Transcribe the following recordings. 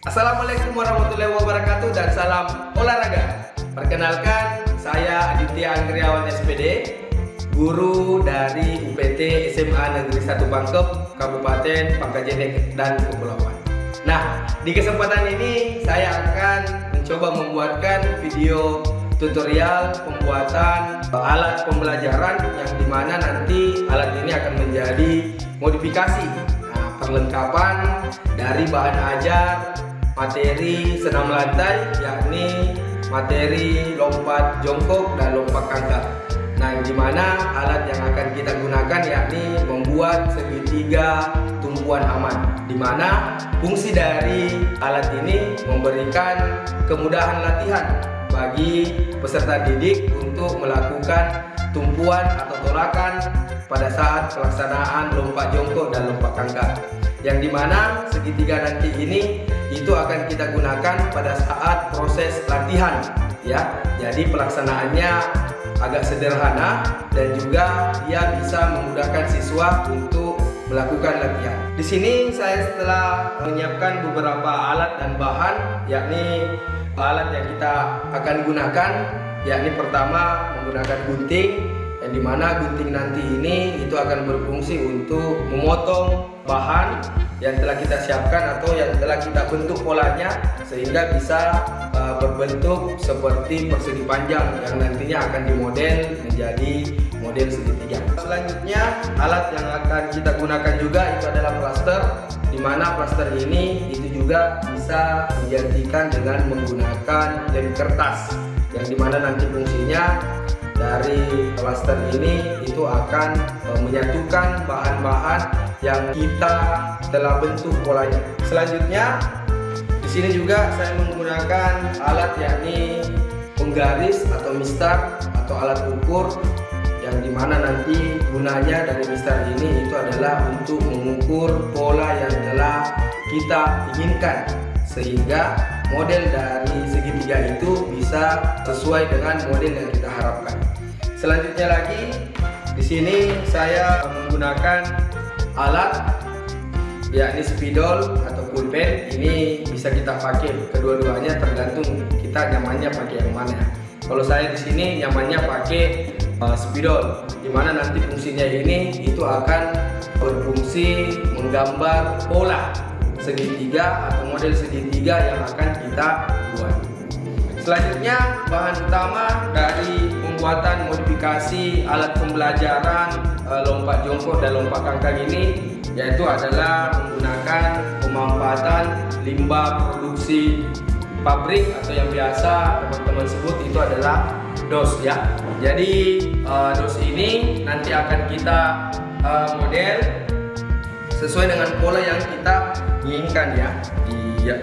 Assalamualaikum warahmatullahi wabarakatuh dan salam olahraga. Perkenalkan, saya Aditya Anggriawan SPD, guru dari UPT SMA Negeri 1 Pangkep, Kabupaten Pangkajenek dan Kepulauan. Nah, di kesempatan ini saya akan mencoba membuatkan video tutorial pembuatan alat pembelajaran yang dimana nanti alat ini akan menjadi modifikasi. Nah, perlengkapan dari bahan ajar materi senam lantai, yakni materi lompat jongkok dan lompat kangkang. Nah, yang dimana alat yang akan kita gunakan yakni membuat segitiga tumpuan aman, dimana fungsi dari alat ini memberikan kemudahan latihan bagi peserta didik untuk melakukan tumpuan atau tolakan pada saat pelaksanaan lompat jongkok dan lompat kangkang, yang dimana segitiga nanti ini itu akan kita gunakan pada saat proses latihan ya. Jadi pelaksanaannya agak sederhana dan juga dia bisa memudahkan siswa untuk melakukan latihan. Di sini saya setelah menyiapkan beberapa alat dan bahan, yakni alat yang kita akan gunakan, yakni pertama menggunakan gunting, yang dimana gunting nanti ini itu akan berfungsi untuk memotong bahan yang telah kita siapkan atau yang telah kita bentuk polanya sehingga bisa berbentuk seperti persegi panjang yang nantinya akan dimodel menjadi model segitiga. Selanjutnya alat yang akan kita gunakan juga itu adalah plaster, di mana plaster ini itu juga bisa digantikan dengan menggunakan lem kertas, yang dimana nanti fungsinya dari plaster ini itu akan menyatukan bahan-bahan yang kita telah bentuk polanya. Selanjutnya di sini juga saya menggunakan alat yakni penggaris atau mistar atau alat ukur, yang dimana nanti gunanya dari mistar ini itu adalah untuk mengukur pola yang telah kita inginkan sehingga model dari segitiga itu bisa sesuai dengan model yang kita harapkan. Selanjutnya lagi di sini saya menggunakan alat yakni spidol atau pulpen. Ini bisa kita pakai kedua-duanya tergantung kita nyamannya pakai yang mana. Kalau saya di sini nyamannya pakai spidol, dimana nanti fungsinya ini itu akan berfungsi menggambar pola segitiga atau model segitiga yang akan kita buat. Selanjutnya bahan utama dari pembuatan modifikasi alat pembelajaran lompat jongkok dan lompat kangkang ini yaitu adalah menggunakan pemanfaatan limbah produksi pabrik atau yang biasa teman-teman sebut itu adalah dos ya. Jadi dos ini nanti akan kita model sesuai dengan pola yang kita inginkan ya. Iya.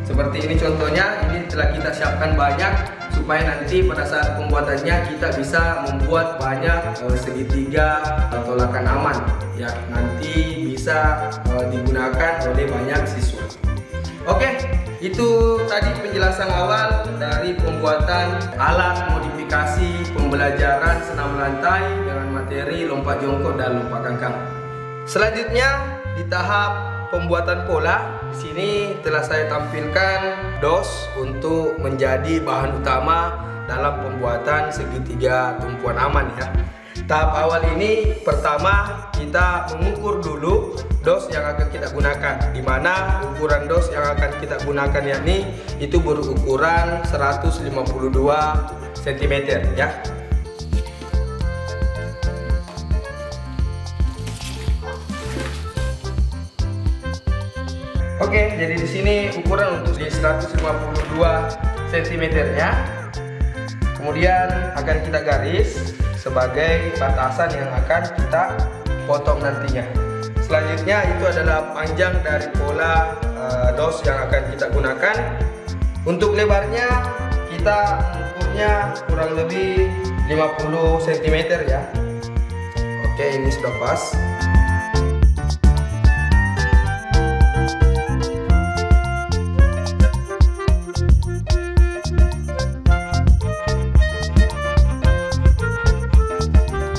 Seperti ini contohnya, ini telah kita siapkan banyak supaya nanti pada saat pembuatannya kita bisa membuat banyak segitiga tolakan aman ya, nanti bisa digunakan oleh banyak siswa. Oke, itu tadi penjelasan awal dari pembuatan alat modifikasi pembelajaran senam lantai dengan materi lompat jongkok dan lompat kangkang. Selanjutnya di tahap pembuatan pola, di sini telah saya tampilkan dos untuk menjadi bahan utama dalam pembuatan segitiga tumpuan aman ya. Tahap awal ini pertama kita mengukur dulu dos yang akan kita gunakan, di mana ukuran dos yang akan kita gunakan yakni itu berukuran 152 cm ya. Oke, jadi di sini ukuran untuk di 152 cm ya. Kemudian akan kita garis sebagai batasan yang akan kita potong nantinya. Selanjutnya itu adalah panjang dari pola dos yang akan kita gunakan. Untuk lebarnya kita mengukurnya kurang lebih 50 cm ya. Oke, ini sudah pas.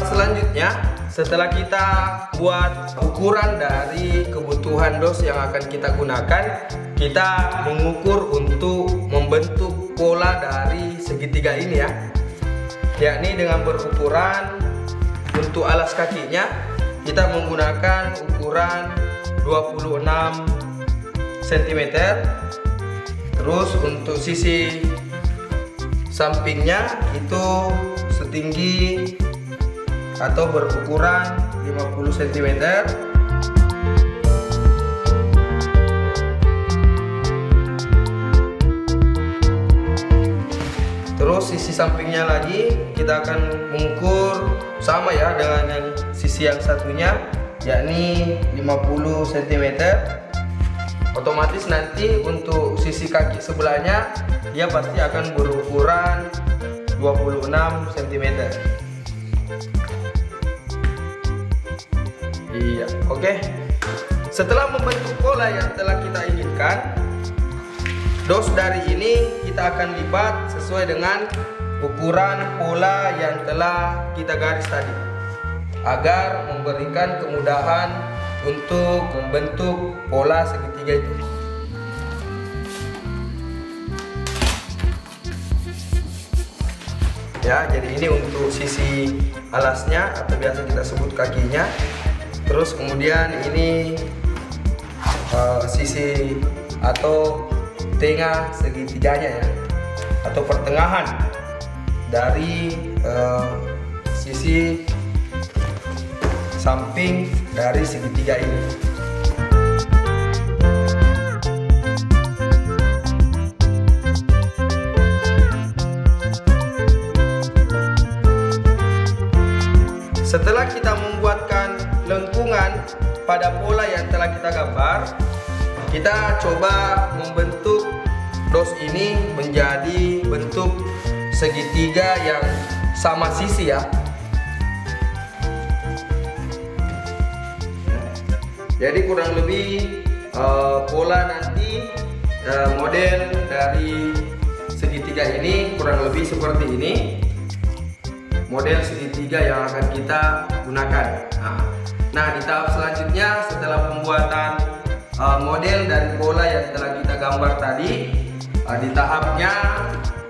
Selanjutnya Setelah kita buat ukuran dari kebutuhan dos yang akan kita gunakan, kita mengukur untuk membentuk pola dari segitiga ini ya, yakni dengan berukuran untuk alas kakinya kita menggunakan ukuran 26 cm. Terus untuk sisi sampingnya itu setinggi atau berukuran 50 cm. Terus sisi sampingnya lagi kita akan mengukur sama ya dengan yang sisi yang satunya, yakni 50 cm. Otomatis nanti untuk sisi kaki sebelahnya dia pasti akan berukuran 26 cm. Iya, oke. Setelah membentuk pola yang telah kita inginkan, dos dari ini kita akan lipat sesuai dengan ukuran pola yang telah kita garis tadi, agar memberikan kemudahan untuk membentuk pola segitiga itu. Ya, jadi ini untuk sisi alasnya atau biasa kita sebut kakinya. Terus kemudian ini sisi atau tengah segitiganya ya, atau pertengahan dari sisi samping dari segitiga ini. Setelah kita membuatkan lengkungan pada pola yang telah kita gambar, kita coba membentuk dos ini menjadi bentuk segitiga yang sama sisi ya. Jadi kurang lebih pola nanti model dari segitiga ini kurang lebih seperti ini. Model segitiga yang akan kita gunakan. Nah, di tahap selanjutnya setelah pembuatan model dari pola yang telah kita gambar tadi, di tahapnya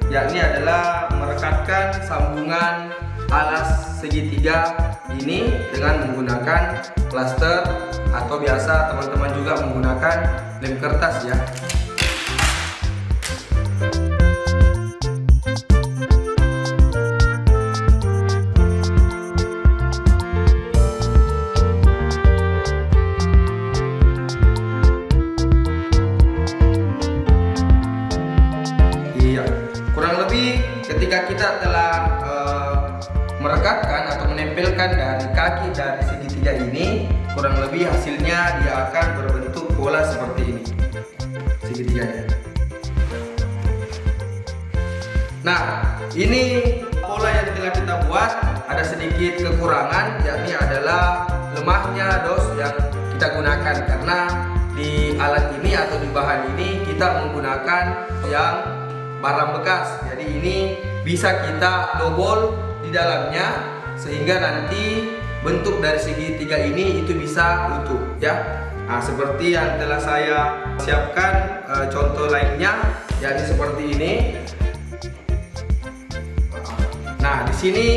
yakni adalah merekatkan sambungan alas segitiga ini dengan menggunakan plaster atau biasa teman-teman juga menggunakan lem kertas ya. Ketika kita telah merekatkan atau menempelkan dari kaki dari segitiga ini, kurang lebih hasilnya dia akan berbentuk pola seperti ini segitiganya. Nah, ini pola yang telah kita buat ada sedikit kekurangan, yakni adalah lemahnya dos yang kita gunakan, karena di alat ini atau di bahan ini kita menggunakan yang barang bekas. Jadi ini bisa kita dobol di dalamnya sehingga nanti bentuk dari segitiga ini itu bisa utuh ya. Nah, seperti yang telah saya siapkan contoh lainnya, yakni seperti ini. Nah, di sini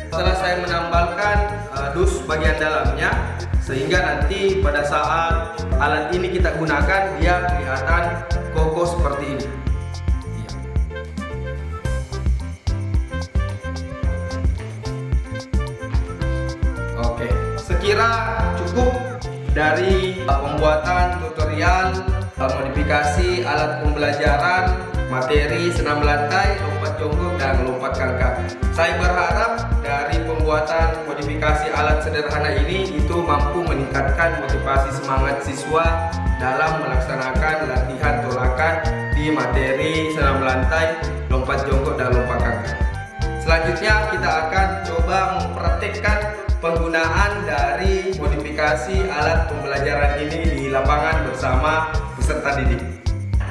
setelah saya menambalkan dus bagian dalamnya sehingga nanti pada saat alat ini kita gunakan dia kelihatan kokoh seperti ini. Sekira cukup dari pembuatan tutorial modifikasi alat pembelajaran materi senam lantai, lompat jongkok dan lompat kakak. Saya berharap dari pembuatan modifikasi alat sederhana ini itu mampu meningkatkan motivasi semangat siswa dalam melaksanakan latihan tolakan di materi senam lantai, lompat jongkok dan lompat kakak. Selanjutnya kita akan coba mempraktikkan penggunaan dari modifikasi alat pembelajaran ini di lapangan bersama peserta didik.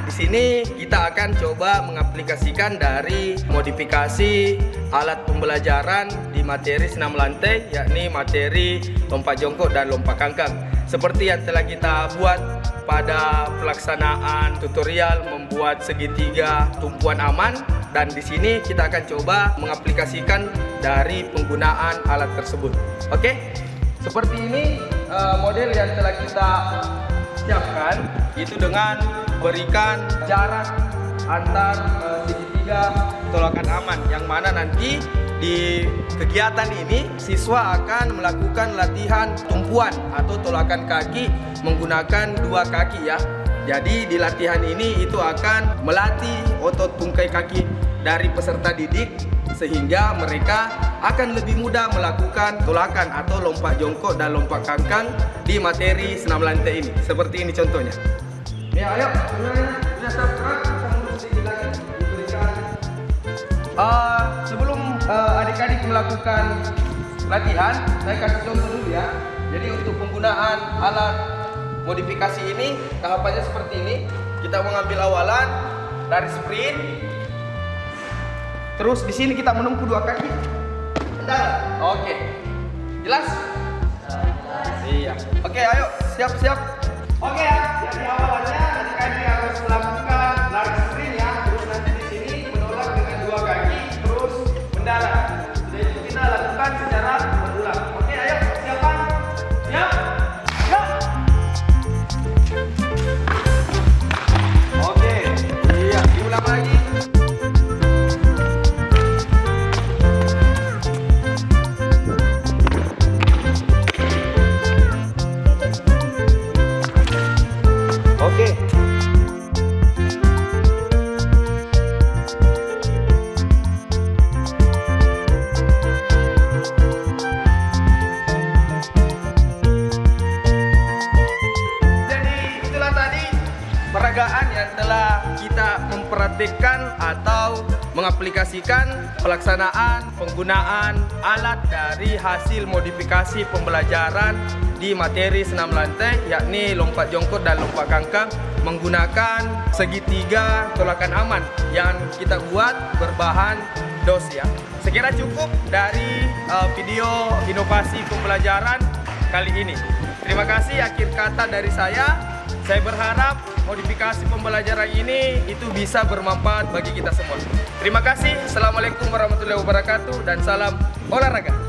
Di sini kita akan coba mengaplikasikan dari modifikasi alat pembelajaran di materi senam lantai, yakni materi lompat jongkok dan lompat kangkang. Seperti yang telah kita buat pada pelaksanaan tutorial membuat segitiga tumpuan aman, dan di sini kita akan coba mengaplikasikan dari penggunaan alat tersebut. Oke, seperti ini model yang telah kita siapkan, itu dengan berikan jarak antar segitiga tolakan aman, yang mana nanti di kegiatan ini siswa akan melakukan latihan tumpuan atau tolakan kaki menggunakan dua kaki ya. Jadi di latihan ini itu akan melatih otot tungkai kaki dari peserta didik, sehingga mereka akan lebih mudah melakukan tolakan atau lompat jongkok dan lompat kangkang di materi senam lantai ini. Seperti ini contohnya. Ya, ayo, sudah siap gerak, kita mundur sedikit lagi, diberikan. Sebelum adik-adik melakukan latihan, saya kasih contoh dulu ya. Jadi untuk penggunaan alat modifikasi ini, tahapannya seperti ini. Kita mengambil awalan dari sprint. Terus di sini kita menempuh dua kaki. Benar? Oke. Jelas? Iya. Oke, ayo siap-siap. Oke ya, jadi awalannya adik-adik harus melakukan lari sprint ya. Terus nanti di sini menolak dengan dua kaki, terus mendarat. Sudah itu kita lakukan secara berulang. Oke, ayo persiapan. Siap? Siap. Oke. Iya, diulang lagi. Oke. Jadi itulah tadi peragaan yang telah kita mempraktikkan atau mengaplikasikan pelaksanaan penggunaan alat dari hasil modifikasi pembelajaran di materi senam lantai, yakni lompat jongkok dan lompat kangkang menggunakan segitiga tolakan aman yang kita buat berbahan dos ya. Sekira cukup dari video inovasi pembelajaran kali ini. Terima kasih, akhir kata dari saya. Saya berharap modifikasi pembelajaran ini itu bisa bermanfaat bagi kita semua. Terima kasih. Assalamualaikum warahmatullahi wabarakatuh dan salam olahraga.